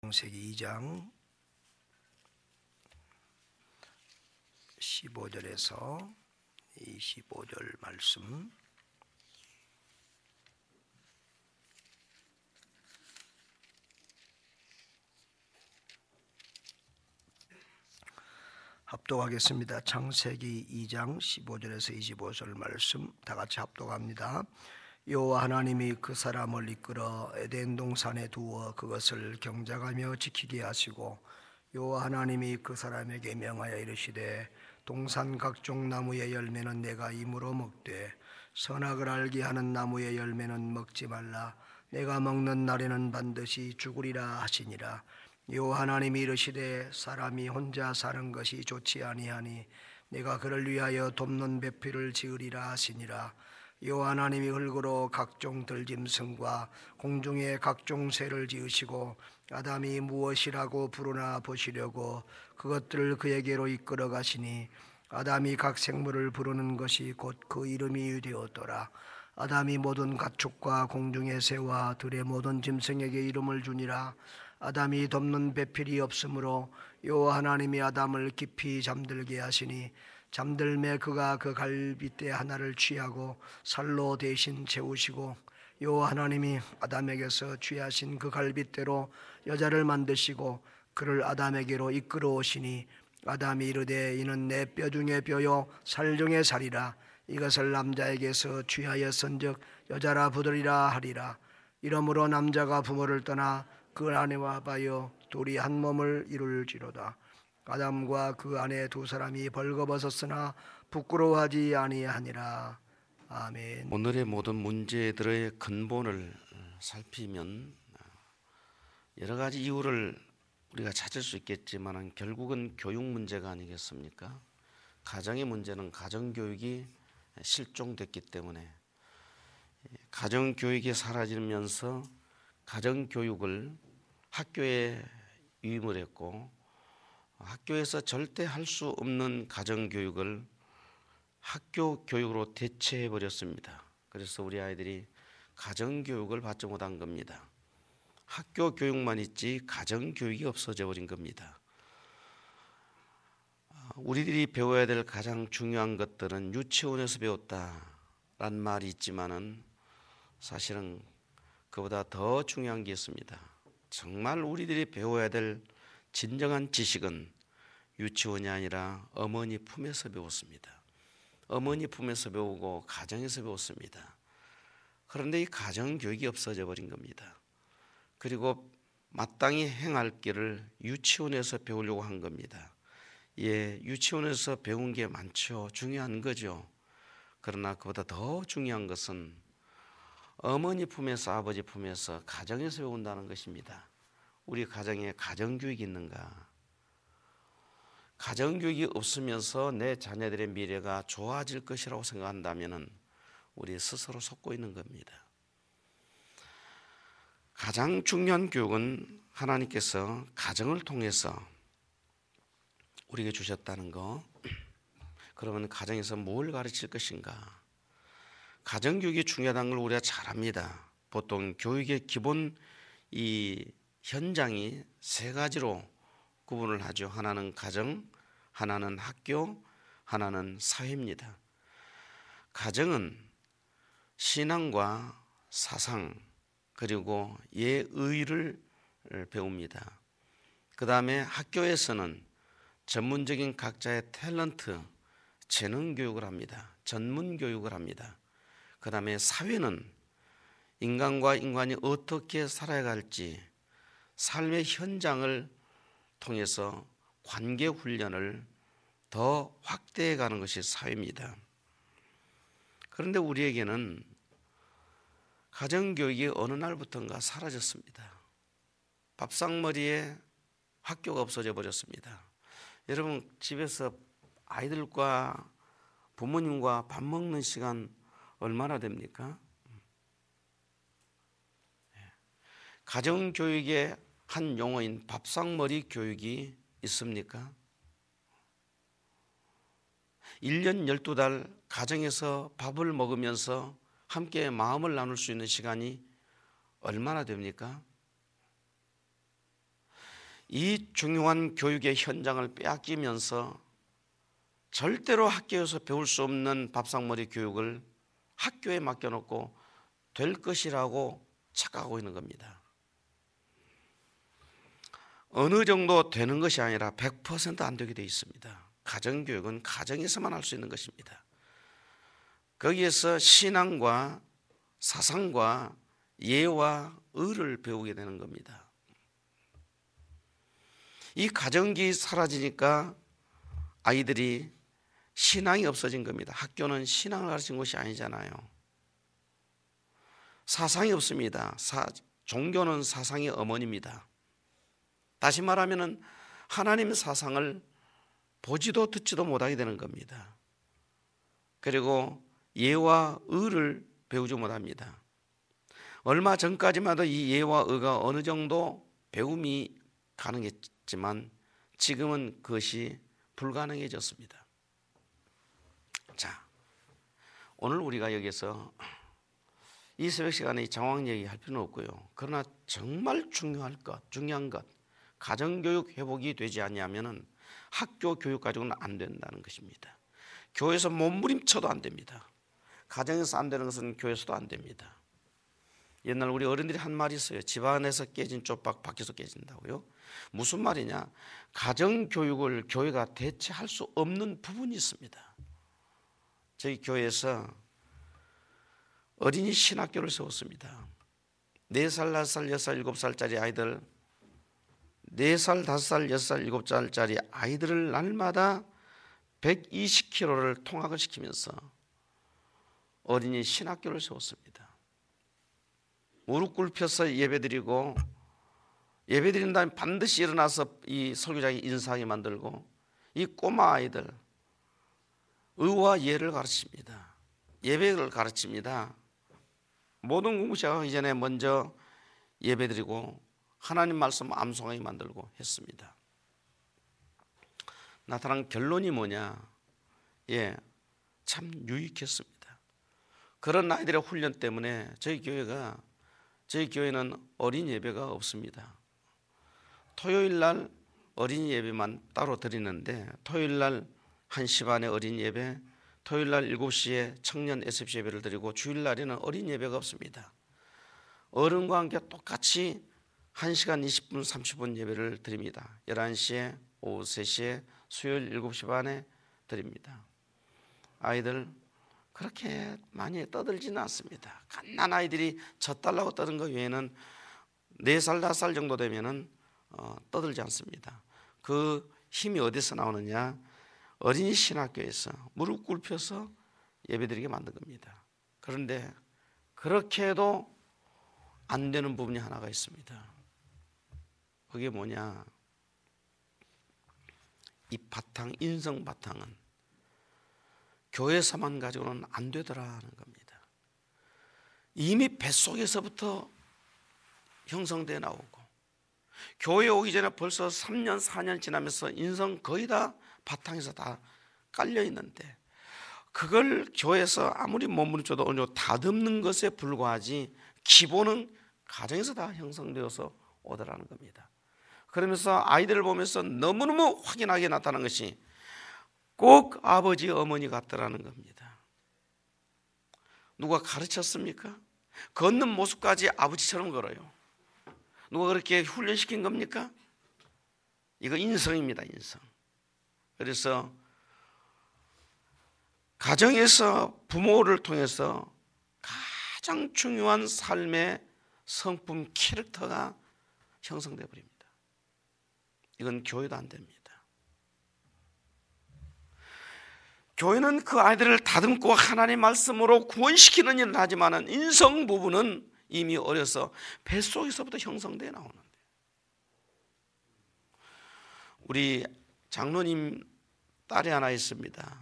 창세기 2장 15절에서 25절 말씀. 합독하겠습니다. 창세기 2장 15절에서 25절 말씀 다 같이 합독합니다. 여호와 하나님이 그 사람을 이끌어 에덴 동산에 두어 그것을 경작하며 지키게 하시고, 여호와 하나님이 그 사람에게 명하여 이르시되, 동산 각종 나무의 열매는 내가 임으로 먹되 선악을 알게 하는 나무의 열매는 먹지 말라. 내가 먹는 날에는 반드시 죽으리라 하시니라. 여호와 하나님이 이르시되, 사람이 혼자 사는 것이 좋지 아니하니 내가 그를 위하여 돕는 배필을 지으리라 하시니라. 여호와 하나님이 흙으로 각종 들짐승과 공중의 각종 새를 지으시고, 아담이 무엇이라고 부르나 보시려고 그것들을 그에게로 이끌어 가시니, 아담이 각 생물을 부르는 것이 곧 그 이름이 되었더라. 아담이 모든 가축과 공중의 새와 들의 모든 짐승에게 이름을 주니라. 아담이 돕는 배필이 없으므로 여호와 하나님이 아담을 깊이 잠들게 하시니, 잠들매 그가 그 갈빗대 하나를 취하고 살로 대신 채우시고, 여호와 하나님이 아담에게서 취하신 그 갈빗대로 여자를 만드시고 그를 아담에게로 이끌어 오시니, 아담이 이르되, 이는 내 뼈 중에 뼈요 살 중에 살이라. 이것을 남자에게서 취하였은즉 여자라 부르리라 하리라. 이러므로 남자가 부모를 떠나 그 아내와 하여 둘이 한 몸을 이룰지로다. 아담과 그 아내 두 사람이 벌거벗었으나 부끄러워하지 아니하니라. 아멘. 오늘의 모든 문제들의 근본을 살피면 여러 가지 이유를 우리가 찾을 수 있겠지만 결국은 교육 문제가 아니겠습니까? 가정의 문제는 가정교육이 실종됐기 때문에 가정교육이 사라지면서 가정교육을 학교에 유임을 했고, 학교에서 절대 할 수 없는 가정교육을 학교 교육으로 대체해 버렸습니다. 그래서 우리 아이들이 가정교육을 받지 못한 겁니다. 학교 교육만 있지 가정교육이 없어져 버린 겁니다. 우리들이 배워야 될 가장 중요한 것들은 유치원에서 배웠다라는 말이 있지만은 사실은 그보다 더 중요한 게 있습니다. 정말 우리들이 배워야 될 진정한 지식은 유치원이 아니라 어머니 품에서 배웠습니다. 어머니 품에서 배우고 가정에서 배웠습니다. 그런데 이 가정교육이 없어져 버린 겁니다. 그리고 마땅히 행할 길을 유치원에서 배우려고 한 겁니다. 예, 유치원에서 배운 게 많죠. 중요한 거죠. 그러나 그보다 더 중요한 것은 어머니 품에서, 아버지 품에서, 가정에서 배운다는 것입니다. 우리 가정에 가정교육이 있는가? 가정교육이 없으면서 내 자녀들의 미래가 좋아질 것이라고 생각한다면 우리 스스로 속고 있는 겁니다. 가장 중요한 교육은 하나님께서 가정을 통해서 우리에게 주셨다는 거. 그러면 가정에서 뭘 가르칠 것인가? 가정교육이 중요하다는 걸 우리가 잘 압니다. 보통 교육의 기본 이 현장이 세 가지로 구분을 하죠. 하나는 가정, 하나는 학교, 하나는 사회입니다. 가정은 신앙과 사상 그리고 예의를 배웁니다. 그 다음에 학교에서는 전문적인 각자의 탤런트, 재능 교육을 합니다. 전문 교육을 합니다. 그 다음에 사회는 인간과 인간이 어떻게 살아야 할지 삶의 현장을 통해서 관계 훈련을 더 확대해 가는 것이 사회입니다. 그런데 우리에게는 가정교육이 어느 날부터인가 사라졌습니다. 밥상머리에 학교가 없어져 버렸습니다. 여러분, 집에서 아이들과 부모님과 밥 먹는 시간 얼마나 됩니까? 가정교육의 한 용어인 밥상머리 교육이 있습니까? 1년 12달 가정에서 밥을 먹으면서 함께 마음을 나눌 수 있는 시간이 얼마나 됩니까? 이 중요한 교육의 현장을 빼앗기면서 절대로 학교에서 배울 수 없는 밥상머리 교육을 학교에 맡겨놓고 될 것이라고 착각하고 있는 겁니다. 어느 정도 되는 것이 아니라 100% 안 되게 되어 있습니다. 가정교육은 가정에서만 할 수 있는 것입니다. 거기에서 신앙과 사상과 예와 의를 배우게 되는 겁니다. 이 가정기 사라지니까 아이들이 신앙이 없어진 겁니다. 학교는 신앙을 가르친 곳이 아니잖아요. 사상이 없습니다. 종교는 사상의 어머니입니다. 다시 말하면 하나님의 사상을 보지도 듣지도 못하게 되는 겁니다. 그리고 예와 의를 배우지 못합니다. 얼마 전까지만 해도 이 예와 의가 어느 정도 배움이 가능했지만 지금은 그것이 불가능해졌습니다. 자, 오늘 우리가 여기서 이 새벽 시간에 장황 얘기할 필요는 없고요. 그러나 정말 중요한 것, 가정교육 회복이 되지 않냐면은 학교 교육 가지고는 안 된다는 것입니다. 교회에서 몸부림쳐도 안 됩니다. 가정에서 안 되는 것은 교회에서도 안 됩니다. 옛날 우리 어른들이 한 말이 있어요. 집안에서 깨진 쪽박 밖에서 깨진다고요. 무슨 말이냐? 가정교육을 교회가 대체할 수 없는 부분이 있습니다. 저희 교회에서 어린이 신학교를 세웠습니다. 4살, 5살, 6살, 7살짜리 아이들, 4살, 5살, 6살, 7살짜리 아이들을 날마다 120km를 통학을 시키면서 어린이 신학교를 세웠습니다. 무릎 꿇혀서 예배드리고, 예배드린 다음에 반드시 일어나서 이 설교자가 인사하게 만들고, 이 꼬마 아이들 의와 예를 가르칩니다. 예배를 가르칩니다. 모든 공부 시작하기 전에 먼저 예배드리고 하나님 말씀 암송하게 만들고 했습니다. 나타난 결론이 뭐냐? 참 유익했습니다. 그런 아이들의 훈련 때문에 저희 교회는 어린 예배가 없습니다. 토요일 날 어린이 예배만 따로 드리는데 토요일 날 1시 반에 어린이 예배, 토요일 날 7시에 청년 SFC 예배를 드리고 주일 날에는 어린이 예배가 없습니다. 어른과 함께 똑같이 1시간 20분 30분 예배를 드립니다. 11시에 오후 3시에 수요일 7시 반에 드립니다. 아이들 그렇게 많이 떠들지는 않습니다. 갓난 아이들이 젖달라고 떠든 것 외에는 4살 5살 정도 되면은 떠들지 않습니다. 그 힘이 어디서 나오느냐? 어린이 신학교에서 무릎 꿇혀서 예배드리게 만든 겁니다. 그런데 그렇게 해도 안 되는 부분이 하나가 있습니다. 그게 뭐냐? 이 바탕, 인성 바탕은 교회에서만 가지고는 안 되더라는 겁니다. 이미 뱃속에서부터 형성돼 나오고 교회 오기 전에 벌써 3년 4년 지나면서 인성 거의 다 바탕에서 다 깔려 있는데 그걸 교회에서 아무리 몸부림쳐도 어느 정도 다듬는 것에 불과하지 기본은 가정에서 다 형성되어서 오더라는 겁니다. 그러면서 아이들을 보면서 너무너무 확연하게 나타난 것이 꼭 아버지 어머니 같더라는 겁니다. 누가 가르쳤습니까? 걷는 모습까지 아버지처럼 걸어요. 누가 그렇게 훈련시킨 겁니까? 이거 인성입니다. 인성. 그래서 가정에서 부모를 통해서 가장 중요한 삶의 성품 캐릭터가 형성되어 버립니다. 이건 교회도 안 됩니다. 교회는 그 아이들을 다듬고 하나님의 말씀으로 구원시키는 일을 하지만 인성 부분은 이미 어려서 뱃속에서부터 형성되어 나오는데 우리 장로님 딸이 하나 있습니다.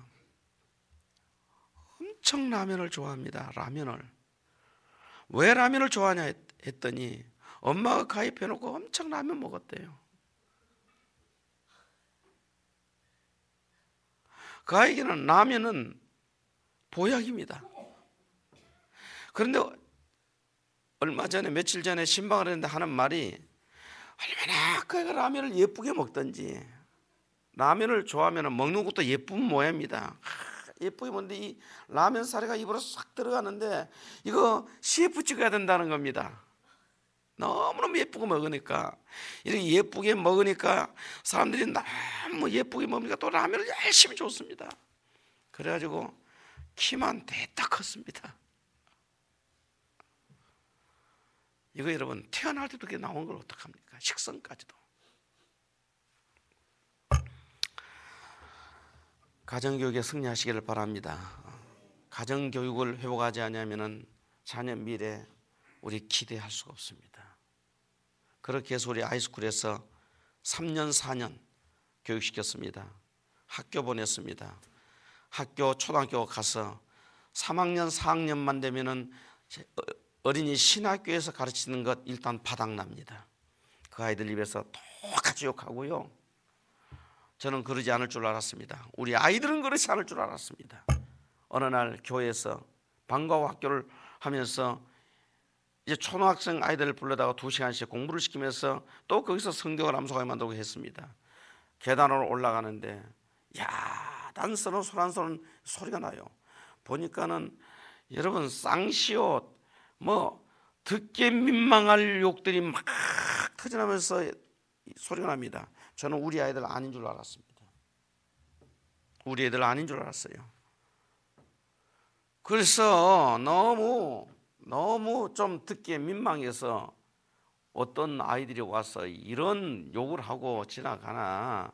엄청 라면을 좋아합니다. 라면을. 왜 라면을 좋아하냐 했더니 엄마가 가입해놓고 엄청 라면 먹었대요. 그 아이에게는 라면은 보약입니다. 그런데 얼마 전에 며칠 전에 신방을 했는데 하는 말이 얼마나 그 애가 라면을 예쁘게 먹든지, 라면을 좋아하면 먹는 것도 예쁜 모양입니다. 예쁘게 먹는데 이 라면 사리가 입으로 싹 들어가는데 이거 CF 찍어야 된다는 겁니다. 너무너무 예쁘게 먹으니까, 이렇게 예쁘게 먹으니까 사람들이 너무 예쁘게 먹으니까 또 라면을 열심히 줬습니다. 그래가지고 키만 대딱 컸습니다. 이거 여러분, 태어날 때도 그렇게 나온 걸 어떡합니까? 식성까지도. 가정교육에 승리하시기를 바랍니다. 가정교육을 회복하지 않으면 자녀 미래 우리 기대할 수가 없습니다. 그렇게 해서 우리 아이스쿨에서 3년 4년 교육시켰습니다. 학교 보냈습니다. 학교 초등학교 가서 3학년 4학년만 되면은 어린이 신학교에서 가르치는 것 일단 바닥납니다. 그 아이들 입에서 똑같이 욕하고요. 저는 그러지 않을 줄 알았습니다. 우리 아이들은 그렇지 않을 줄 알았습니다. 어느 날 교회에서 방과후 학교를 하면서 이제 초등학생 아이들을 불러다가 2시간씩 공부를 시키면서 또 거기서 성경을 암송하게 만들고 했습니다. 계단으로 올라가는데 단서는 소란소란 소리가 나요. 보니까는 여러분, 쌍시옷 뭐 듣기에 민망할 욕들이 막 터져나면서 소리가 납니다. 저는 우리 아이들 아닌 줄 알았습니다. 우리 애들 아닌 줄 알았어요. 그래서 너무 좀 듣기에 민망해서 어떤 아이들이 와서 이런 욕을 하고 지나가나,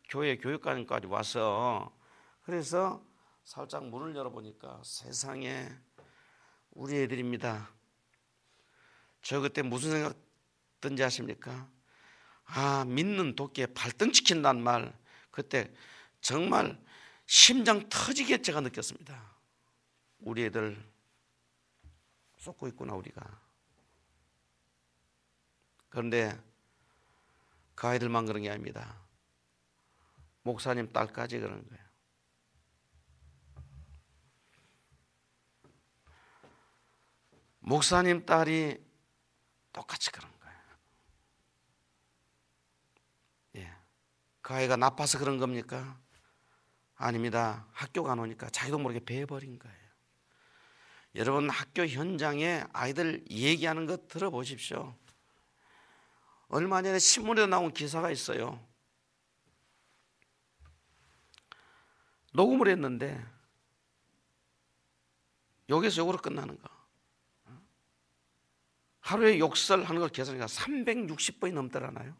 교회 교육관까지 와서, 그래서 살짝 문을 열어보니까 세상에 우리 애들입니다. 저 그때 무슨 생각 든지 아십니까? 믿는 도끼에 발등 찍힌다는 말, 그때 정말 심장 터지게 제가 느꼈습니다. 우리 애들 쏟고 있구나, 우리가. 그런데 그 아이들만 그런 게 아닙니다. 목사님 딸까지 그런 거예요. 목사님 딸이 똑같이 그런 거예요. 그 아이가 나빠서 그런 겁니까? 아닙니다. 학교 가놓으니까 자기도 모르게 배워버린 거예요. 여러분, 학교 현장에 아이들 얘기하는 거 들어보십시오. 얼마 전에 신문에 나온 기사가 있어요. 녹음을 했는데 욕에서 욕으로 끝나는 거. 하루에 욕설하는 걸 계산하니까 360번이 넘더라나요.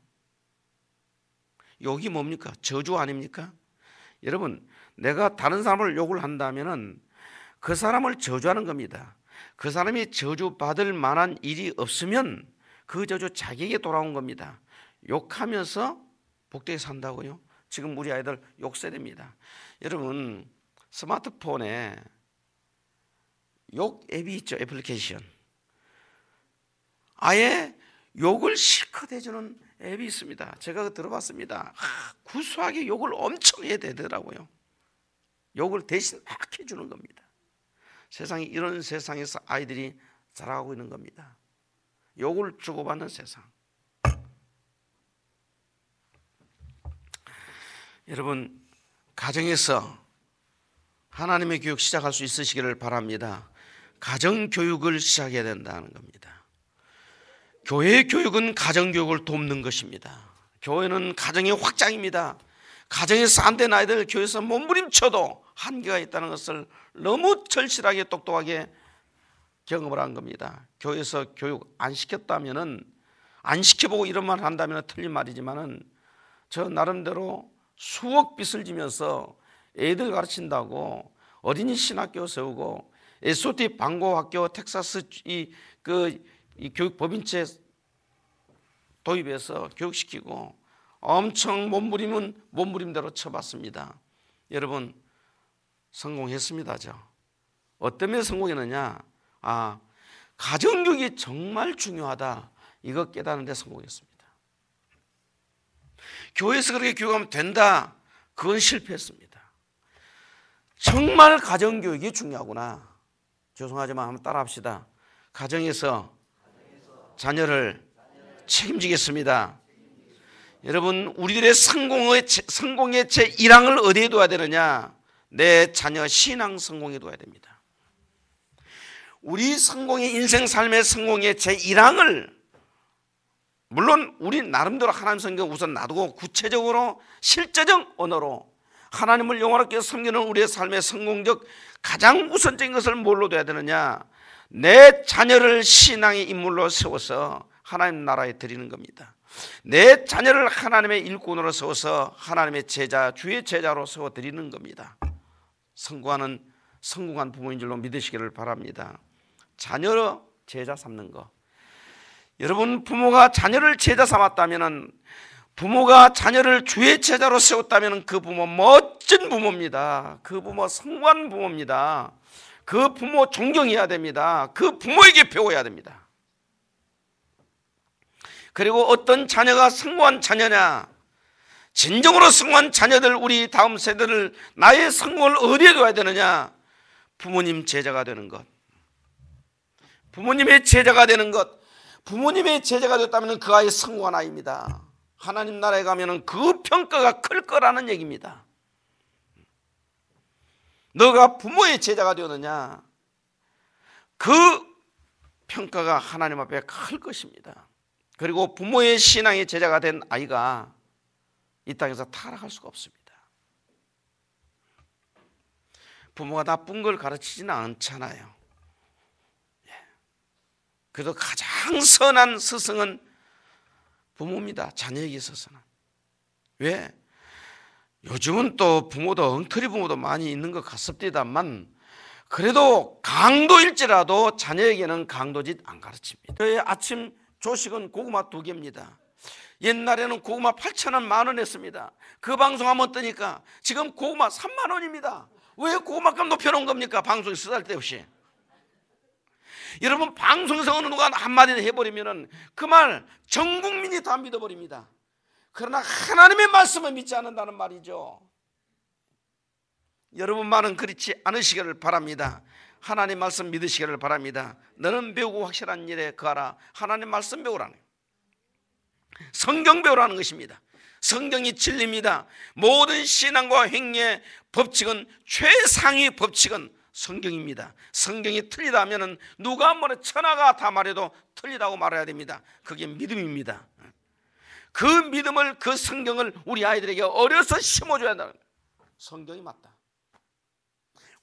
욕이 뭡니까? 저주 아닙니까? 여러분, 내가 다른 사람을 욕을 한다면은 그 사람을 저주하는 겁니다. 그 사람이 저주받을 만한 일이 없으면 그 저주 자기에게 돌아온 겁니다. 욕하면서 복되게 산다고요? 지금 우리 아이들 욕 세대입니다. 여러분, 스마트폰에 욕 앱이 있죠. 애플리케이션. 아예 욕을 실컷 해주는 앱이 있습니다. 제가 들어봤습니다. 구수하게 욕을 엄청 해야 되더라고요. 욕을 대신 막 해주는 겁니다. 세상이 이런 세상에서 아이들이 자라고 있는 겁니다. 욕을 주고받는 세상. 여러분, 가정에서 하나님의 교육 시작할 수 있으시기를 바랍니다. 가정교육을 시작해야 된다는 겁니다. 교회의 교육은 가정교육을 돕는 것입니다. 교회는 가정의 확장입니다. 가정에서 안 된 아이들 교회에서 몸부림쳐도 한계가 있다는 것을 너무 절실하게 똑똑하게 경험을 한 겁니다. 교회에서 교육 안 시켰다면은, 안 시켜보고 이런 말 한다면 틀린 말이지만은, 저 나름대로 수억 빚을 지면서 애들 가르친다고 어린이 신학교 세우고 SOT 방과학교 텍사스 이 교육 법인체 도입해서 교육시키고 엄청 몸부림은 몸부림대로 쳐봤습니다. 여러분, 성공했습니다. 어떤 면에서 성공했느냐? 가정교육이 정말 중요하다, 이거 깨닫는 데 성공했습니다. 교회에서 그렇게 교육하면 된다, 그건 실패했습니다. 정말 가정교육이 중요하구나. 죄송하지만 한번 따라합시다. 가정에서 자녀를 책임지겠습니다. 여러분, 우리들의 성공의 제1항을 어디에 둬야 되느냐? 내 자녀 신앙 성공에 둬야 됩니다. 우리 성공의 인생 삶의 성공의 제1항을 물론 우리 나름대로 하나님 성경 우선 놔두고 구체적으로 실제적 언어로 하나님을 영원하게 섬기는 우리의 삶의 성공적 가장 우선적인 것을 뭘로 둬야 되느냐? 내 자녀를 신앙의 인물로 세워서 하나님 나라에 드리는 겁니다. 내 자녀를 하나님의 일꾼으로 세워서 하나님의 제자, 주의 제자로 세워드리는 겁니다. 성공한 부모인 줄로 믿으시기를 바랍니다. 자녀로 제자 삼는 거. 여러분, 부모가 자녀를 제자 삼았다면, 부모가 자녀를 주의 제자로 세웠다면 그 부모 멋진 부모입니다. 그 부모 성공한 부모입니다. 그 부모 존경해야 됩니다. 그 부모에게 배워야 됩니다. 그리고 어떤 자녀가 성공한 자녀냐? 진정으로 성공한 자녀들, 우리 다음 세대를 나의 성공을 어디에 둬야 되느냐? 부모님 제자가 되는 것. 부모님의 제자가 되는 것. 부모님의 제자가 됐다면 그 아이 성공한 아이입니다. 하나님 나라에 가면 그 평가가 클 거라는 얘기입니다. 너가 부모의 제자가 되었느냐? 그 평가가 하나님 앞에 클 것입니다. 그리고 부모의 신앙의 제자가 된 아이가 이 땅에서 타락할 수가 없습니다. 부모가 나쁜 걸 가르치지는 않잖아요. 그래도 가장 선한 스승은 부모입니다. 자녀에게 있어서는. 왜? 요즘은 또 부모도 엉터리 부모도 많이 있는 것 같습니다만 그래도 강도일지라도 자녀에게는 강도짓 안 가르칩니다. 저희 아침 조식은 고구마 2개입니다. 옛날에는 고구마 8,000원, 10,000원 했습니다. 그 방송 한번 뜨니까 지금 고구마 30,000원입니다. 왜 고구마값 높여놓은 겁니까? 방송에 쓰잘데없이. 여러분, 방송에서 어느 누가 한마디 해버리면 그 말 전 국민이 다 믿어버립니다. 그러나 하나님의 말씀을 믿지 않는다는 말이죠. 여러분 말은 그렇지 않으시기를 바랍니다. 하나님 말씀 믿으시기를 바랍니다. 너는 배우고 확실한 일에 거하라. 하나님 말씀 배우라는 거예요. 성경 배우라는 것입니다. 성경이 진리입니다. 모든 신앙과 행위의 법칙은, 최상위 법칙은 성경입니다. 성경이 틀리다 하면 누가 뭐래 천하가 다 말해도 틀리다고 말해야 됩니다. 그게 믿음입니다. 그 믿음을, 그 성경을 우리 아이들에게 어려서 심어줘야 한다는 거예요. 성경이 맞다.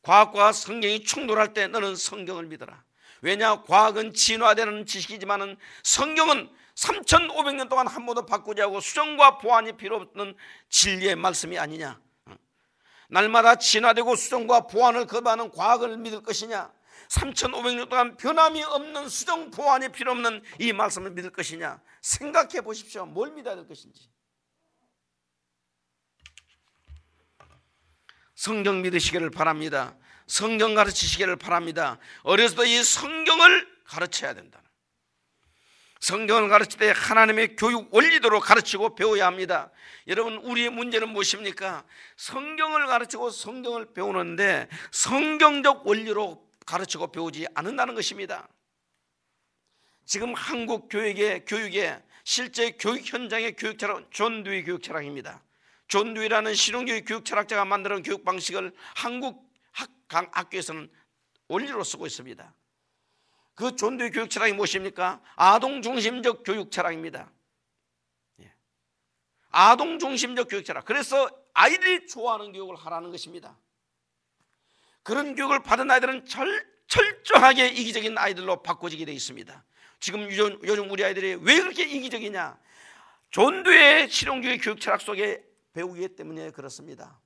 과학과 성경이 충돌할 때 너는 성경을 믿어라. 왜냐? 과학은 진화되는 지식이지만 성경은 3,500년 동안 한 번도 바꾸지 않고 수정과 보완이 필요 없는 진리의 말씀이 아니냐? 날마다 진화되고 수정과 보완을 거부하는 과학을 믿을 것이냐? 3,500년 동안 변함이 없는 수정 보완이 필요 없는 이 말씀을 믿을 것이냐? 생각해 보십시오. 뭘 믿어야 될 것인지. 성경 믿으시기를 바랍니다. 성경 가르치시기를 바랍니다. 어려서부터 이 성경을 가르쳐야 된다. 성경을 가르칠 때 하나님의 교육 원리대로 가르치고 배워야 합니다. 여러분, 우리의 문제는 무엇입니까? 성경을 가르치고 성경을 배우는데 성경적 원리로 가르치고 배우지 않는다는 것입니다. 지금 한국 교육의 실제 교육 현장의 교육 철학, 존 듀이 교육 철학입니다. 존 듀이라는 실용주의 교육 철학자가 만드는 교육 방식을 한국 학교에서는 원리로 쓰고 있습니다. 그 존 듀이 교육 철학이 무엇입니까? 아동 중심적 교육 철학입니다. 아동 중심적 교육 철학. 그래서 아이들이 좋아하는 교육을 하라는 것입니다. 그런 교육을 받은 아이들은 철저하게 이기적인 아이들로 바꿔지게 되어 있습니다. 지금 요즘 우리 아이들이 왜 그렇게 이기적이냐? 존 듀이의 실용주의 교육 철학 속에 배우기 때문에 그렇습니다.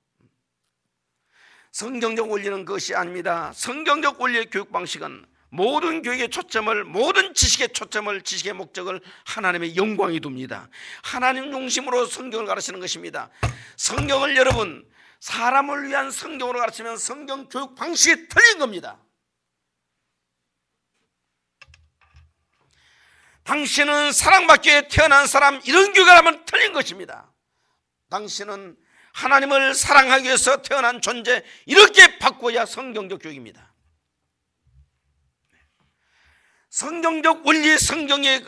성경적 원리는 그것이 아닙니다. 성경적 원리의 교육 방식은 모든 교육의 초점을, 모든 지식의 초점을, 지식의 목적을 하나님의 영광에 둡니다. 하나님 중심으로 성경을 가르치는 것입니다. 성경을 여러분, 사람을 위한 성경으로 가르치면 성경 교육 방식이 틀린 겁니다. 당신은 사랑받기에 태어난 사람, 이런 교육을 하면 틀린 것입니다. 당신은 하나님을 사랑하기 위해서 태어난 존재, 이렇게 바꿔야 성경적 교육입니다. 성경적 원리, 성경의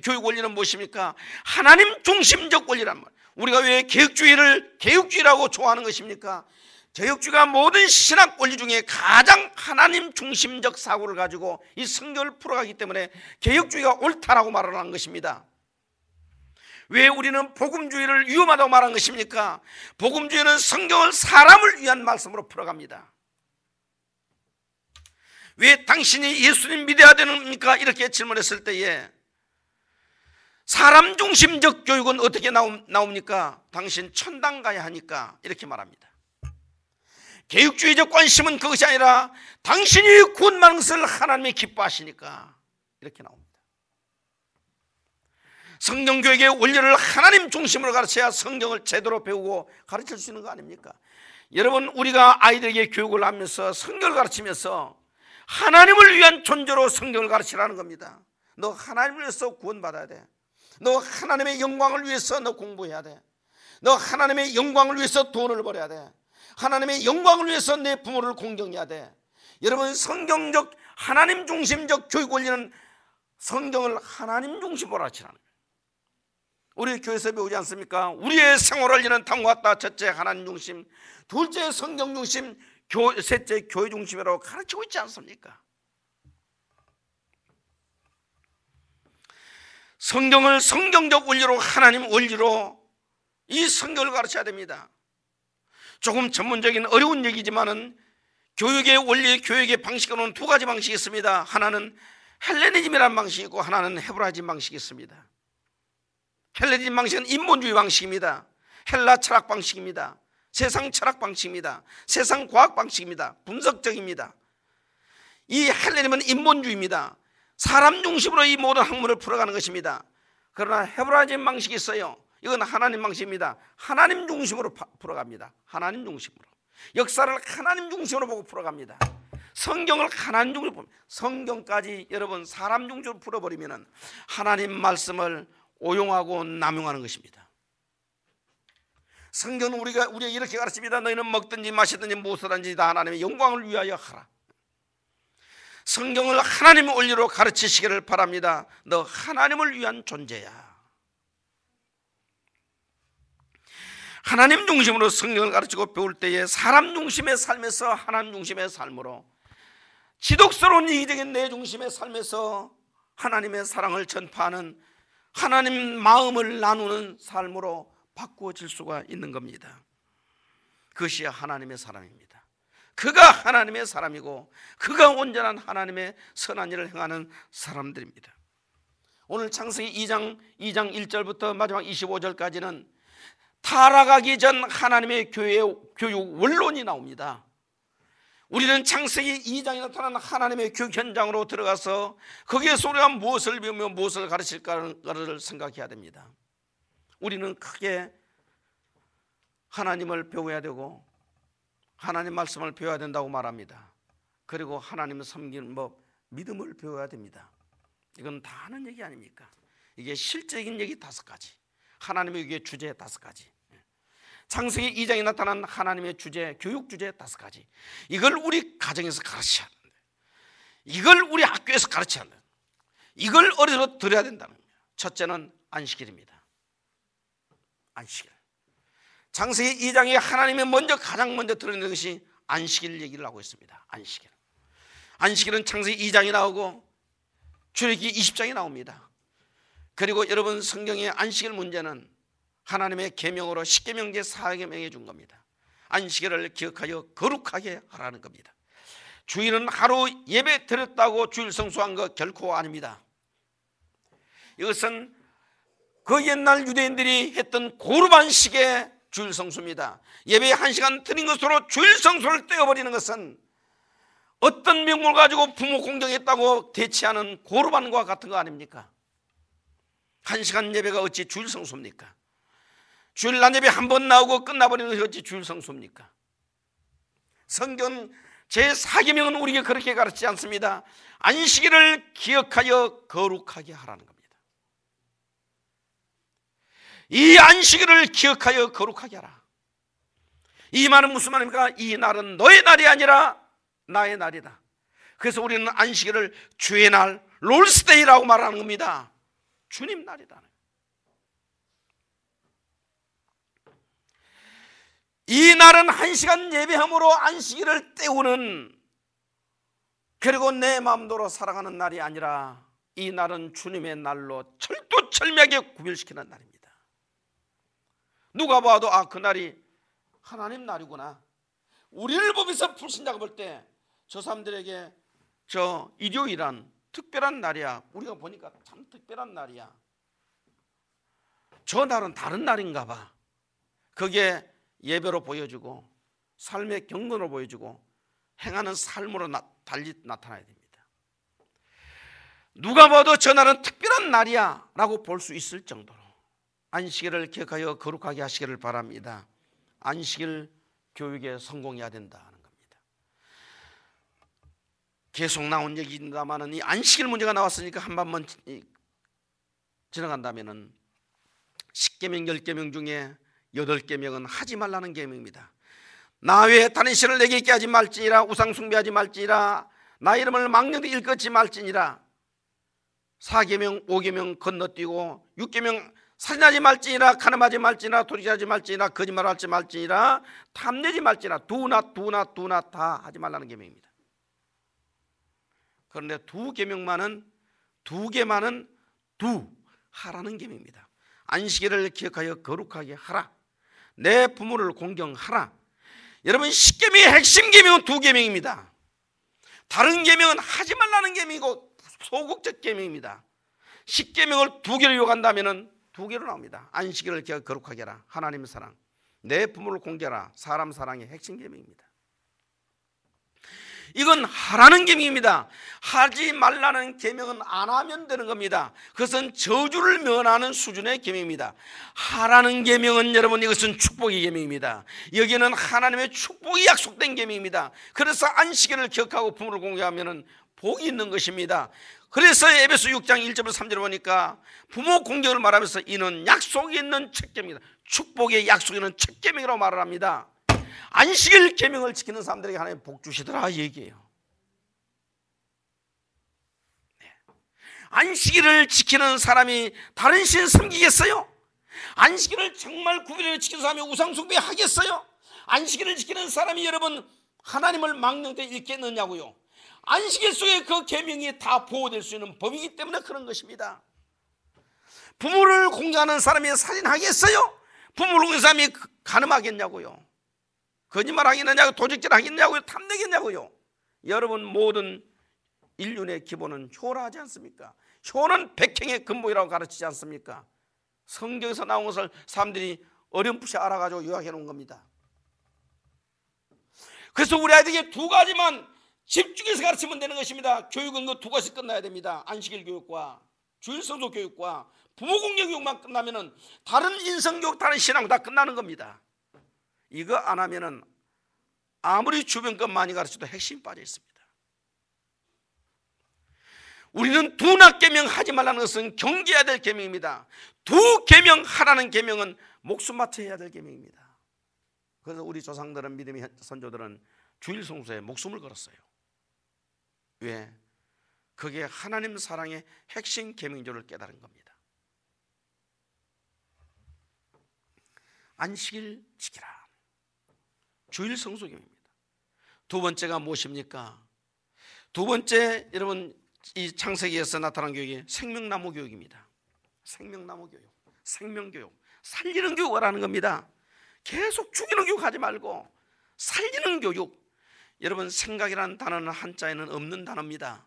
교육 원리는 무엇입니까? 하나님 중심적 원리란 말. 우리가 왜 개혁주의라고 좋아하는 것입니까? 개혁주의가 모든 신학 원리 중에 가장 하나님 중심적 사고를 가지고 이 성경을 풀어가기 때문에 개혁주의가 옳다라고 말하는 것입니다. 왜 우리는 복음주의를 위험하다고 말한 것입니까? 복음주의는 성경을 사람을 위한 말씀으로 풀어갑니다. 왜 당신이 예수님 믿어야 되는가 이렇게 질문했을 때에 사람 중심적 교육은 어떻게 나옵니까? 당신 천당 가야 하니까 이렇게 말합니다. 개혁주의적 관심은 그것이 아니라 당신이 구원받는 것을 하나님이 기뻐하시니까 이렇게 나옵니다. 성경교육의 원리를 하나님 중심으로 가르쳐야 성경을 제대로 배우고 가르칠 수 있는 거 아닙니까? 여러분, 우리가 아이들에게 교육을 하면서 성경을 가르치면서 하나님을 위한 존재로 성경을 가르치라는 겁니다. 너 하나님을 위해서 구원받아야 돼. 너 하나님의 영광을 위해서 너 공부해야 돼. 너 하나님의 영광을 위해서 돈을 벌어야 돼. 하나님의 영광을 위해서 내 부모를 공경해야 돼. 여러분, 성경적 하나님 중심적 교육 원리는 성경을 하나님 중심으로 가르치라는 거예요. 우리 교회에서 배우지 않습니까? 우리의 생활 원리는 다음과 같다. 첫째 하나님 중심, 둘째 성경 중심, 셋째 교회 중심이라고 가르치고 있지 않습니까? 성경을 성경적 원리로, 하나님 원리로 이 성경을 가르쳐야 됩니다. 조금 전문적인 어려운 얘기지만은 교육의 원리, 교육의 방식으로는 두 가지 방식이 있습니다. 하나는 헬레니즘이라는 방식이 있고 하나는 헤브라이즘 방식이 있습니다. 헬레니즘 방식은 인본주의 방식입니다. 헬라 철학 방식입니다. 세상 철학 방식입니다. 세상 과학 방식입니다. 분석적입니다. 이 헬레니즘은 인본주의입니다. 사람 중심으로 이 모든 학문을 풀어가는 것입니다. 그러나 헤브라이즘 방식이 있어요. 이건 하나님 방식입니다. 하나님 중심으로 풀어갑니다. 하나님 중심으로. 역사를 하나님 중심으로 보고 풀어갑니다. 성경을 하나님 중심으로 봅니다. 성경까지 여러분 사람 중심으로 풀어버리면 하나님 말씀을 오용하고 남용하는 것입니다. 성경은 우리가 이렇게 가르칩니다. 너희는 먹든지 마시든지 무엇을 하든지 다 하나님의 영광을 위하여 하라. 성경을 하나님의 원리로 가르치시기를 바랍니다. 너 하나님을 위한 존재야. 하나님 중심으로 성경을 가르치고 배울 때에 사람 중심의 삶에서 하나님 중심의 삶으로, 지독스러운 이기적인 내 중심의 삶에서 하나님의 사랑을 전파하는, 하나님 마음을 나누는 삶으로 바꾸어질 수가 있는 겁니다. 그것이 하나님의 사람입니다. 그가 하나님의 사람이고 그가 온전한 하나님의 선한 일을 행하는 사람들입니다. 오늘 창세기 2장 1절부터 마지막 25절까지는 타락하기 전 하나님의 교육 원론이 나옵니다. 우리는 창세기 2장에 나타난 하나님의 교육 현장으로 들어가서 거기에서 우리가 무엇을 배우며 무엇을 가르칠까를 생각해야 됩니다. 우리는 크게 하나님을 배워야 되고 하나님 말씀을 배워야 된다고 말합니다. 그리고 하나님을 섬기는 법, 믿음을 배워야 됩니다. 이건 다 하는 얘기 아닙니까? 이게 실제적인 얘기 5가지, 하나님의 주제 5가지, 창세기 2장에 나타난 하나님의 주제, 교육 주제 5가지, 이걸 우리 가정에서 가르쳐야 하는데, 이걸 우리 학교에서 가르쳐야 한다. 이걸 어려서 들어야 된다는 거예요. 첫째는 안식일입니다. 안식일. 창세기 2장에 하나님이 가장 먼저 드러내는 것이 안식일 얘기를 하고 있습니다. 안식일. 안식일은 창세기 2장이 나오고 출애굽기 20장이 나옵니다. 그리고 여러분, 성경의 안식일 문제는 하나님의 계명으로 십계명제 4계명해 준 겁니다. 안식일을 기억하여 거룩하게 하라는 겁니다. 주일은 하루 예배 드렸다고 주일 성수한 거 결코 아닙니다. 이것은 그 옛날 유대인들이 했던 고르반식의 주일 성수입니다. 예배에 1시간 드린 것으로 주일 성수를 떼어버리는 것은 어떤 명목을 가지고 부모 공경했다고 대치하는 고르반과 같은 거 아닙니까? 1시간 예배가 어찌 주일 성수입니까? 주일 날 예배 한 번 나오고 끝나버리는 것이 어찌 주일 성수입니까? 성경 제4계명은 우리에게 그렇게 가르치지 않습니다. 안식일을 기억하여 거룩하게 하라는 겁니다. 이 안식일을 기억하여 거룩하게 하라. 이 말은 무슨 말입니까? 이 날은 너의 날이 아니라 나의 날이다. 그래서 우리는 안식일을 주의 날, 롤스데이라고 말하는 겁니다. 주님 날이다. 이 날은 1시간 예배함으로 안식일을 때우는, 그리고 내 마음대로 살아가는 날이 아니라 이 날은 주님의 날로 철두철미하게 구별시키는 날입니다. 누가 봐도 그날이 하나님 날이구나. 우리를 보면서 불신자가 볼 때 저 사람들에게 저 일요일은 특별한 날이야. 우리가 보니까 참 특별한 날이야. 저 날은 다른 날인가 봐. 그게 예배로 보여주고 삶의 경건으로 보여주고 행하는 삶으로 달리 나타나야 됩니다. 누가 봐도 저 날은 특별한 날이야 라고 볼 수 있을 정도로 안식일을 기억하여 거룩하게 하시기를 바랍니다. 안식일 교육에 성공해야 된다는 겁니다. 계속 나온 얘기입니다만 이 안식일 문제가 나왔으니까 한 번만 지나간다면 10계명 10계명 중에 8계명은 하지 말라는 계명입니다. 나 외에 다른 신을 내게 있게 하지 말지니라, 우상 숭배하지 말지니라, 나 이름을 망령되 일컫지 말지니라. 4계명 5계명 건너뛰고 6계명 살인하지 말지니라, 간음하지 말지니라, 도둑질하지 말지니라, 거짓말하지 말지니라, 탐내지 말지니라. 두나 다 하지 말라는 계명입니다. 그런데 2계명만은 하라는 계명입니다. 안식일을 기억하여 거룩하게 하라. 내 부모를 공경하라. 여러분 10계명의 핵심 계명은 2계명입니다. 다른 계명은 하지 말라는 계명이고 소극적 계명입니다. 10계명을 2개로 요구한다면 2개로 나옵니다. 안식일을 기억하여 거룩하게 하라. 하나님 사랑, 내 부모를 공경하라. 사람 사랑의 핵심 계명입니다. 이건 하라는 계명입니다. 하지 말라는 계명은 안 하면 되는 겁니다. 그것은 저주를 면하는 수준의 계명입니다. 하라는 계명은 여러분 이것은 축복의 계명입니다. 여기는 하나님의 축복이 약속된 계명입니다. 그래서 안식일을 기억하고 부모를 공경하면 복이 있는 것입니다. 그래서 에베소 6장 1절부터 3절을 보니까 부모 공경을 말하면서 이는 약속이 있는 첫 계명이다. 축복의 약속이 있는 첫 계명이라고 말을 합니다. 안식일 계명을 지키는 사람들에게 하나님 복 주시더라 얘기해요. 안식일을 지키는 사람이 다른 신 섬기겠어요? 안식일을 정말 구별해서 지키는 사람이 우상숭배 하겠어요? 안식일을 지키는 사람이 여러분 하나님을 망령되 읽겠느냐고요? 안식일 속에 그 계명이 다 보호될 수 있는 법이기 때문에 그런 것입니다. 부모를 공경하는 사람이 살인하겠어요? 부모를 공경하는 사람이 간음하겠냐고요? 거짓말 하겠느냐고, 도적질 하겠냐고요, 탐내겠냐고요. 여러분 모든 인륜의 기본은 효라 하지 않습니까? 효는 백행의 근본이라고 가르치지 않습니까? 성경에서 나온 것을 사람들이 어렴풋이 알아가지고 요약해 놓은 겁니다. 그래서 우리 아이들에게 2가지만 집중해서 가르치면 되는 것입니다. 교육은 그 2가지 끝나야 됩니다. 안식일 교육과 주일성소 교육과 부모 공경 교육만 끝나면은 다른 인성교육, 다른 신앙 다 끝나는 겁니다. 이거 안 하면은 아무리 주변 것 많이 가르쳐도 핵심이 빠져 있습니다. 우리는 두나계명 하지 말라는 것은 경계해야 될 계명입니다. 2계명 하라는 계명은 목숨 바쳐 해야 될 계명입니다. 그래서 우리 조상들은, 믿음의 선조들은 주일 성소에 목숨을 걸었어요. 왜? 그게 하나님 사랑의 핵심 계명인 줄을 깨달은 겁니다. 안식일 지키라. 주일 성소 계명입니다. 2번째가 무엇입니까? 2번째 여러분 이 창세기에서 나타난 교육이 생명나무 교육입니다. 생명나무 교육, 생명교육, 살리는 교육을 하는 겁니다. 계속 죽이는 교육 하지 말고 살리는 교육. 여러분 생각이라는 단어는 한자에는 없는 단어입니다.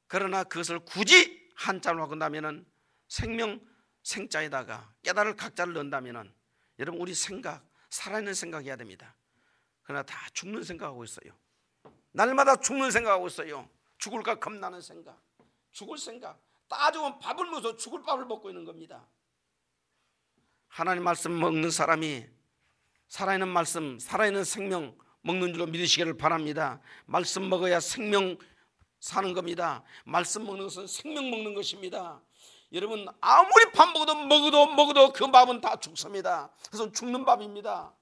그러나 그것을 굳이 한자로 바꾼다면 생명 생자에다가 깨달을 각자를 넣는다면 여러분 우리 생각, 살아있는 생각해야 됩니다. 그러나 다 죽는 생각하고 있어요. 날마다 죽는 생각하고 있어요. 죽을까 겁나는 생각, 죽을 생각. 따지면 밥을 먹어서 죽을 밥을 먹고 있는 겁니다. 하나님 말씀 먹는 사람이 살아있는 말씀, 살아있는 생명 먹는 줄로 믿으시기를 바랍니다. 말씀 먹어야 생명 사는 겁니다. 말씀 먹는 것은 생명 먹는 것입니다. 여러분 아무리 밥 먹어도, 그 밥은 다 죽습니다. 그래서 죽는 밥입니다.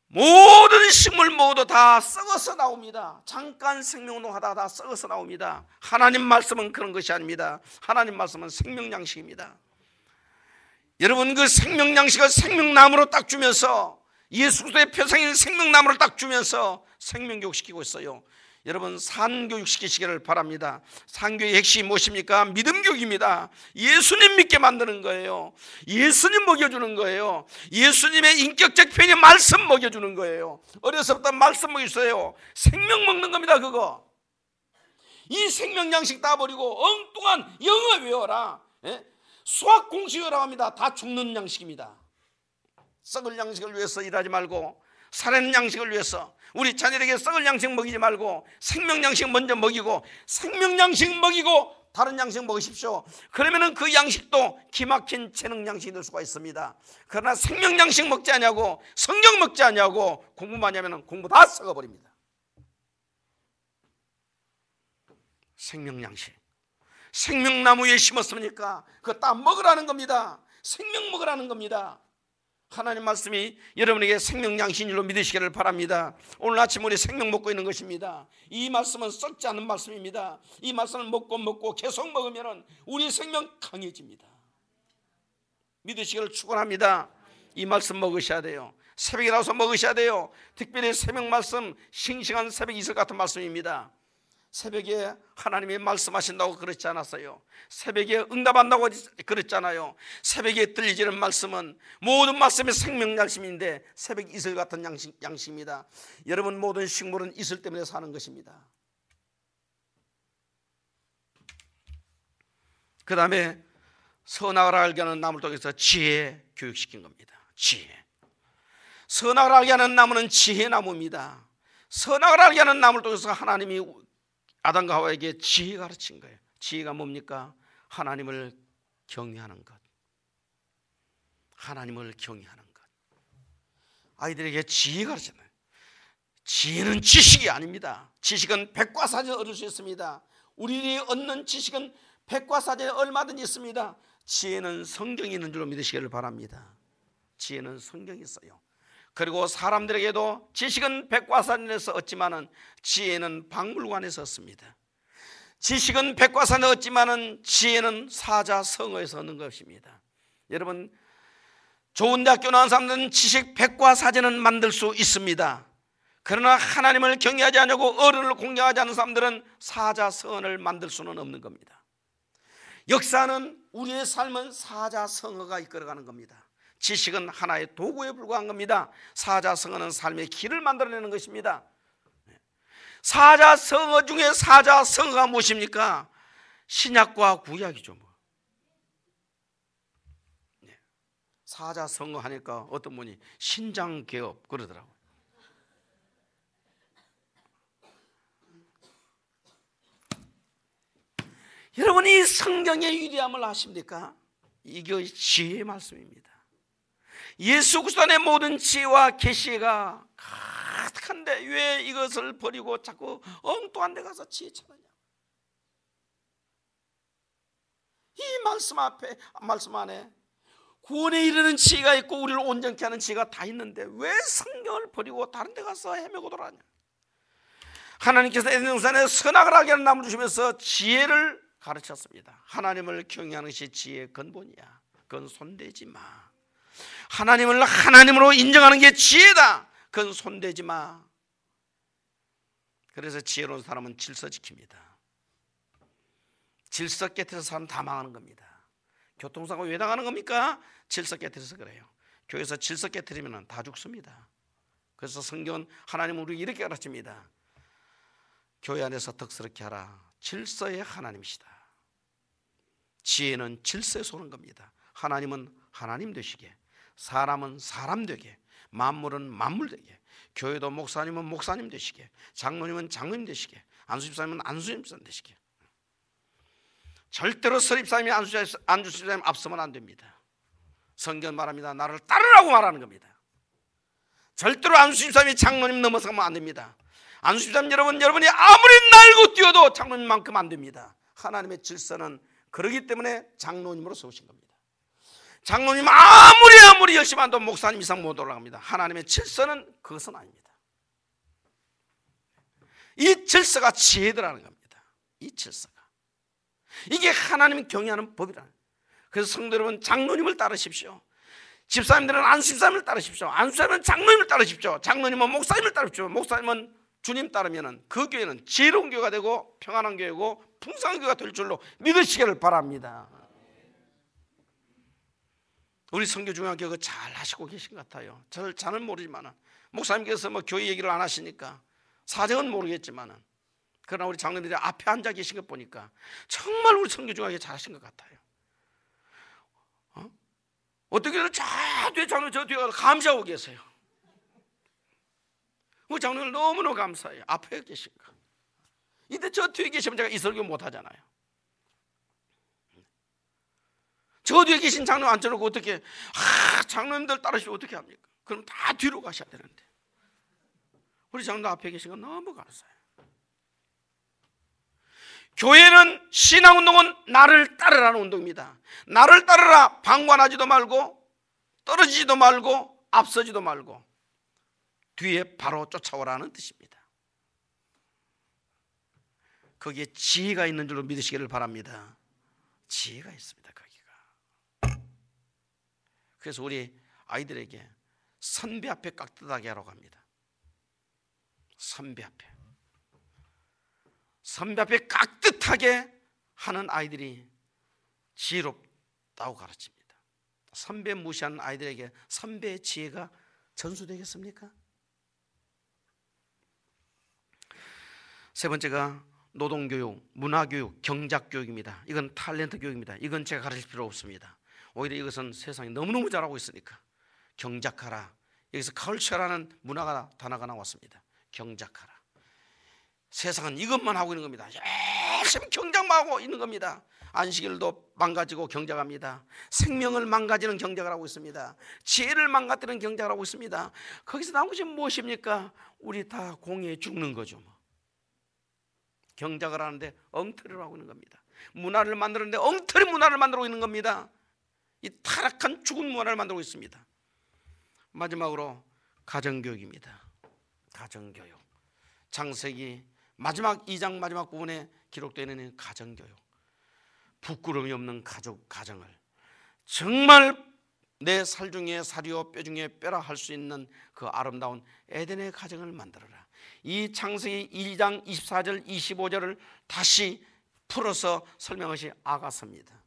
모든 식물 모두 다 썩어서 나옵니다. 잠깐 생명운동하다가 다 썩어서 나옵니다. 하나님 말씀은 그런 것이 아닙니다. 하나님 말씀은 생명양식입니다. 여러분, 그 생명양식을 생명나무로 딱 주면서, 예수 그리스도의 표상인 생명나무를 딱 주면서 생명교육시키고 있어요. 여러분, 산교육시키시기를 바랍니다. 산교육의 핵심이 무엇입니까? 믿음교육입니다. 예수님 믿게 만드는 거예요. 예수님 먹여주는 거예요. 예수님의 인격적 편의 말씀 먹여주는 거예요. 어려서부터 말씀 먹였어요. 생명 먹는 겁니다. 그거. 이 생명 양식 다 버리고 엉뚱한 영어 외워라, 수학 공식 외우라고 합니다. 다 죽는 양식입니다. 썩을 양식을 위해서 일하지 말고, 살아있는 양식을 위해서 우리 자녀에게 썩을 양식 먹이지 말고 생명 양식 먼저 먹이고, 생명 양식 먹이고 다른 양식 먹으십시오. 그러면은 그 양식도 기막힌 재능 양식이 될 수가 있습니다. 그러나 생명 양식 먹지 않냐고, 성경 먹지 않냐고 공부만 하면은 공부 다 썩어버립니다. 생명 양식, 생명나무에 심었으니까 그거 딱 먹으라는 겁니다. 생명 먹으라는 겁니다. 하나님 말씀이 여러분에게 생명 양식인 줄로 믿으시기를 바랍니다. 오늘 아침 우리 생명 먹고 있는 것입니다. 이 말씀은 썩지 않는 말씀입니다. 이 말씀을 먹고 계속 먹으면 우리 생명 강해집니다. 믿으시기를 축원합니다. 이 말씀 먹으셔야 돼요. 새벽에 나와서 먹으셔야 돼요. 특별히 새벽 말씀, 싱싱한 새벽 이슬 같은 말씀입니다. 새벽에 하나님이 말씀하신다고 그렇지 않았어요. 새벽에 응답한다고 그랬잖아요. 새벽에 들리지는 말씀은 모든 말씀이 생명 양식인데 새벽 이슬 같은 양식입니다. 여러분, 모든 식물은 이슬 때문에 사는 것입니다. 그 다음에 선악을 알게 하는 나무를 통해서 지혜 교육시킨 겁니다. 지혜. 선악을 알게 하는 나무는 지혜 나무입니다. 선악을 알게 하는 나무를 통해서 하나님이 아담과 하와에게 지혜 가르친 거예요. 지혜가 뭡니까? 하나님을 경외하는 것. 하나님을 경외하는 것. 아이들에게 지혜 가르쳤나요? 지혜는 지식이 아닙니다. 지식은 백과사전을 얻을 수 있습니다. 우리들이 얻는 지식은 백과사전에 얼마든지 있습니다. 지혜는 성경이 있는 줄로 믿으시기를 바랍니다. 지혜는 성경이 있어요. 그리고 사람들에게도 지식은 백과사전에서 얻지만은 지혜는 박물관에서 얻습니다. 지식은 백과사전에 얻지만은 지혜는 사자성어에서 얻는 것입니다. 여러분, 좋은 대학교 나온 사람들은 지식 백과사전은 만들 수 있습니다. 그러나 하나님을 경외하지 않고 어른을 공경하지 않는 사람들은 사자성어를 만들 수는 없는 겁니다. 역사는, 우리의 삶은 사자성어가 이끌어가는 겁니다. 지식은 하나의 도구에 불과한 겁니다. 사자성어는 삶의 길을 만들어내는 것입니다. 사자성어 중에 사자성어가 무엇입니까? 신약과 구약이죠. 사자성어 하니까 어떤 분이 신장개업 그러더라고요. 여러분이 성경의 위대함을 아십니까? 이게 지혜의 말씀입니다. 예수 그리스도 안에 모든 지혜와 계시가 가득한데 왜 이것을 버리고 자꾸 엉뚱한 데 가서 지혜 찾느냐? 이 말씀 안에 구원에 이르는 지혜가 있고 우리를 온전케 하는 지혜가 다 있는데 왜 성경을 버리고 다른 데 가서 헤매고 돌아가냐? 하나님께서 에덴 동산에 선악을 알게 하는 나무를 주면서 지혜를 가르쳤습니다. 하나님을 경외하는 것이 지혜의 근본이야. 그건 손대지 마. 하나님을 하나님으로 인정하는 게 지혜다. 그건 손대지 마. 그래서 지혜로운 사람은 질서 지킵니다. 질서 깨트려서 사람 다 망하는 겁니다. 교통사고 왜 당하는 겁니까? 질서 깨트려서 그래요. 교회에서 질서 깨트리면 다 죽습니다. 그래서 성경은 하나님은 우리에게 이렇게 가르칩니다. 교회 안에서 덕스럽게 하라. 질서의 하나님이시다. 지혜는 질서에서 오는 겁니다. 하나님은 하나님 되시게, 사람은 사람 되게, 만물은 만물 되게, 교회도 목사님은 목사님 되시게, 장로님은 장로님 되시게, 안수집사님은 안수집사님 되시게. 절대로 서립사님이 안수집사님 앞서면 안 됩니다. 성경 말합니다. 나를 따르라고 말하는 겁니다. 절대로 안수집사님이 장로님 넘어서면 안 됩니다. 안수집사님 여러분이 아무리 날고 뛰어도 장로님만큼 안 됩니다. 하나님의 질서는 그러기 때문에 장로님으로 세우신 겁니다. 장로님 아무리 열심히 한도 목사님 이상 못 올라갑니다. 하나님의 질서는 그것은 아닙니다. 이 질서가 지혜더라는 겁니다. 이 질서가, 이게 하나님이 경외하는 법이라. 그래서 성도 여러분, 장로님을 따르십시오. 집사님들은 안수집사님을 따르십시오. 안수집사님은 장로님을 따르십시오. 장로님은 목사님을 따르십시오. 목사님은 주님 따르면 그 교회는 지혜로운 교회가 되고 평안한 교회고 풍성한 교회가 될 줄로 믿으시기를 바랍니다. 우리 선교중앙교회 잘 하시고 계신 것 같아요. 저는 모르지만 목사님께서 뭐 교회 얘기를 안 하시니까 사정은 모르겠지만, 그러나 우리 장로님들이 앞에 앉아 계신 것 보니까 정말 우리 선교중앙교회 잘 하신 것 같아요. 어떻게든 저 뒤에 장로님 저 뒤에 가서 감시하고 계세요. 우리 장로님 너무너무 감사해요. 앞에 계신 거. 이때 저 뒤에 계시면 제가 이 설교 못 하잖아요. 저 뒤에 계신 장로님 앉혀놓고 어떻게 장로님들 따르시면 어떻게 합니까? 그럼 다 뒤로 가셔야 되는데 우리 장로님 앞에 계신 건 너무 감사해요. 교회는, 신앙운동은 나를 따르라는 운동입니다. 나를 따르라. 방관하지도 말고 떨어지지도 말고 앞서지도 말고 뒤에 바로 쫓아오라는 뜻입니다. 거기에 지혜가 있는 줄로 믿으시기를 바랍니다. 지혜가 있습니다. 거기가. 그래서 우리 아이들에게 선배 앞에 깍듯하게 하라고 합니다. 선배 앞에 깍듯하게 하는 아이들이 지혜롭다고 가르칩니다. 선배 무시하는 아이들에게 선배의 지혜가 전수되겠습니까? 세 번째가 노동교육, 문화교육, 경작교육입니다. 이건 탤런트 교육입니다. 이건 제가 가르칠 필요 없습니다. 오히려 이것은 세상이 너무너무 잘하고 있으니까 경작하라. 여기서 컬처라는 문화가 단어가 나왔습니다. 경작하라. 세상은 이것만 하고 있는 겁니다. 열심히 경작만 하고 있는 겁니다. 안식일도 망가지고 경작합니다. 생명을 망가지는 경작을 하고 있습니다. 지혜를 망가뜨리는 경작을 하고 있습니다. 거기서 나온 것이 무엇입니까? 우리 다 공에 죽는 거죠. 경작을 하는데 엉터리를 하고 있는 겁니다. 문화를 만드는데 엉터리 문화를 만들고 있는 겁니다. 이 타락한 죽은 문화를 만들고 있습니다. 마지막으로 가정교육입니다. 가정교육. 창세기 마지막 2장 마지막 부분에 기록되어 있는 가정교육. 부끄러움이 없는 가정을 정말 내 살 중에 살이요 뼈 중에 뼈라 할 수 있는 그 아름다운 에덴의 가정을 만들어라. 이 창세기 1장 24절 25절을 다시 풀어서 설명하시 아가서입니다.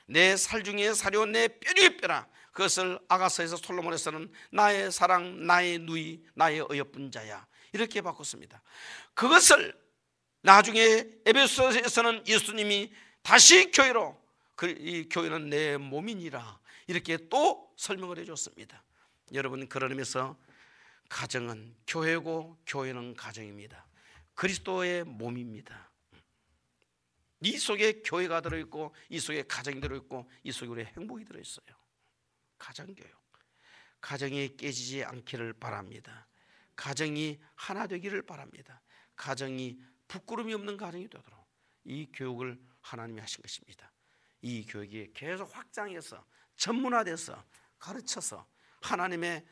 내 살 중에 살이요 내 뼈 중에 뼈라. 그것을 아가서에서 솔로몬에서는 나의 사랑, 나의 누이, 나의 어여쁜 자야 이렇게 바꿨습니다. 그것을 나중에 에베소서에서는 예수님이 다시 교회로 이 교회는 내 몸이니라 이렇게 또 설명을 해줬습니다. 여러분, 그런 의미에서 가정은 교회고 교회는 가정입니다. 그리스도의 몸입니다. 이 속에 교회가 들어있고 이 속에 가정이 들어있고 이 속에 우리의 행복이 들어있어요. 가정교육. 가정이 깨지지 않기를 바랍니다. 가정이 하나 되기를 바랍니다. 가정이 부끄러움이 없는 가정이 되도록 이 교육을 하나님이 하신 것입니다. 이 교육이 계속 확장해서 전문화돼서 가르쳐서 하나님의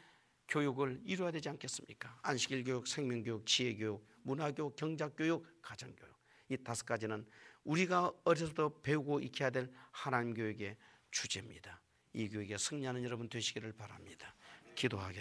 교육을 이루어야 되지 않겠습니까? 안식일 교육, 생명교육, 지혜교육, 문화교육, 경작교육, 가정교육. 이 5가지는 우리가 어려서부터 배우고 익혀야 될 하나님 교육의 주제입니다. 이 교육에 승리하는 여러분 되시기를 바랍니다. 기도하겠습니다.